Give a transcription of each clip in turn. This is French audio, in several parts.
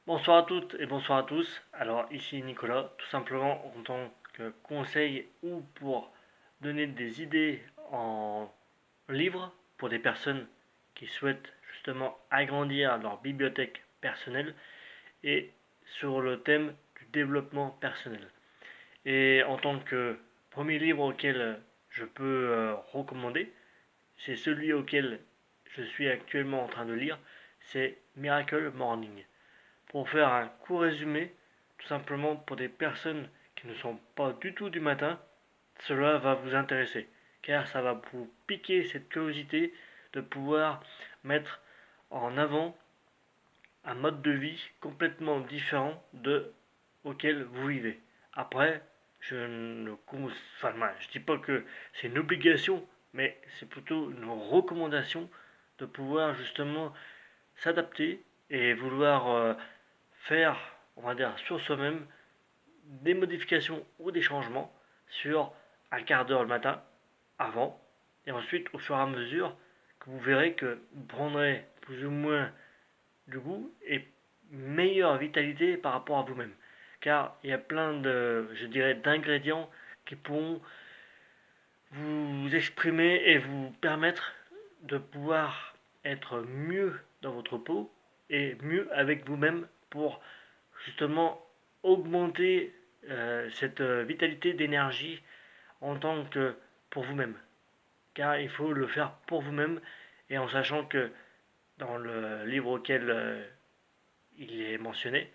Bonsoir à toutes et bonsoir à tous. Alors ici Nicolas, tout simplement en tant que conseil ou pour donner des idées en livre pour des personnes qui souhaitent justement agrandir leur bibliothèque personnelle et sur le thème du développement personnel. Et en tant que premier livre auquel je peux recommander, c'est celui auquel je suis actuellement en train de lire, c'est Miracle Morning. Pour faire un court résumé, tout simplement pour des personnes qui ne sont pas du tout du matin, cela va vous intéresser, car ça va vous piquer cette curiosité de pouvoir mettre en avant un mode de vie complètement différent de auquel vous vivez. Après, je ne enfin, je dis pas que c'est une obligation, mais c'est plutôt une recommandation de pouvoir justement s'adapter et vouloir faire, on va dire, sur soi-même des modifications ou des changements sur un quart d'heure le matin avant et ensuite au fur et à mesure que vous verrez que vous prendrez plus ou moins du goût et meilleure vitalité par rapport à vous-même. Car il y a plein de, je dirais, d'ingrédients qui pourront vous exprimer et vous permettre de pouvoir être mieux dans votre peau et mieux avec vous-même pour justement augmenter cette vitalité d'énergie en tant que pour vous-même. Car il faut le faire pour vous-même et en sachant que dans le livre auquel il est mentionné,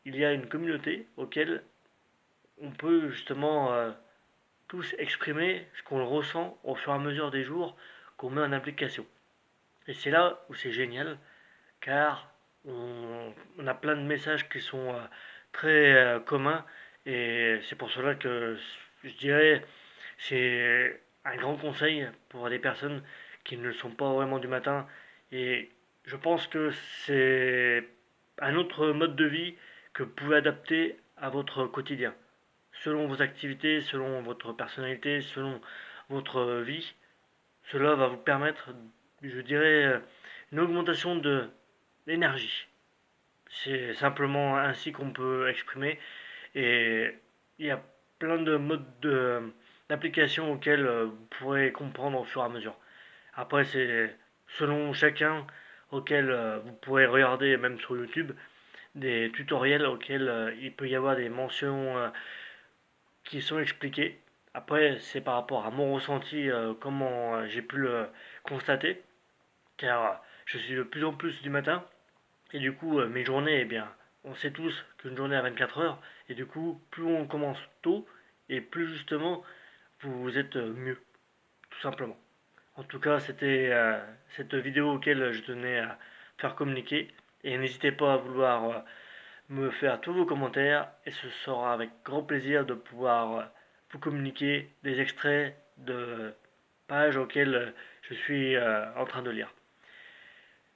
il y a une communauté auquel on peut justement tous exprimer ce qu'on ressent au fur et à mesure des jours qu'on met en application. Et c'est là où c'est génial, car on a plein de messages qui sont très communs, et c'est pour cela que je dirais c'est un grand conseil pour des personnes qui ne sont pas vraiment du matin, et je pense que c'est un autre mode de vie que vous pouvez adapter à votre quotidien, selon vos activités, selon votre personnalité, selon votre vie. Cela va vous permettre, je dirais, une augmentation de l'énergie. C'est simplement ainsi qu'on peut exprimer. Et il y a plein de modes d'application auxquels vous pourrez comprendre au fur et à mesure. Après, c'est selon chacun auquel vous pourrez regarder, même sur YouTube, des tutoriels auxquels il peut y avoir des mentions qui sont expliquées. Après, c'est par rapport à mon ressenti, comment j'ai pu le constater, car je suis de plus en plus du matin, et du coup, mes journées, eh bien, on sait tous qu'une journée a 24 heures, et du coup, plus on commence tôt, et plus justement, vous êtes mieux, tout simplement. En tout cas, c'était cette vidéo auquel je tenais à faire communiquer, et n'hésitez pas à vouloir me faire tous vos commentaires, et ce sera avec grand plaisir de pouvoir vous communiquer des extraits de pages auxquelles je suis en train de lire.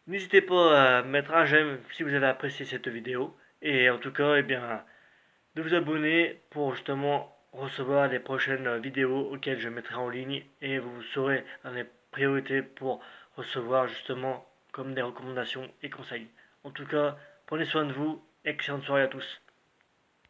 N'hésitez pas à mettre un j'aime si vous avez apprécié cette vidéo. Et en tout cas, eh bien, de vous abonner pour justement recevoir les prochaines vidéos auxquelles je mettrai en ligne. Et vous serez dans les priorités pour recevoir justement comme des recommandations et conseils. En tout cas, prenez soin de vous. Excellente soirée à tous.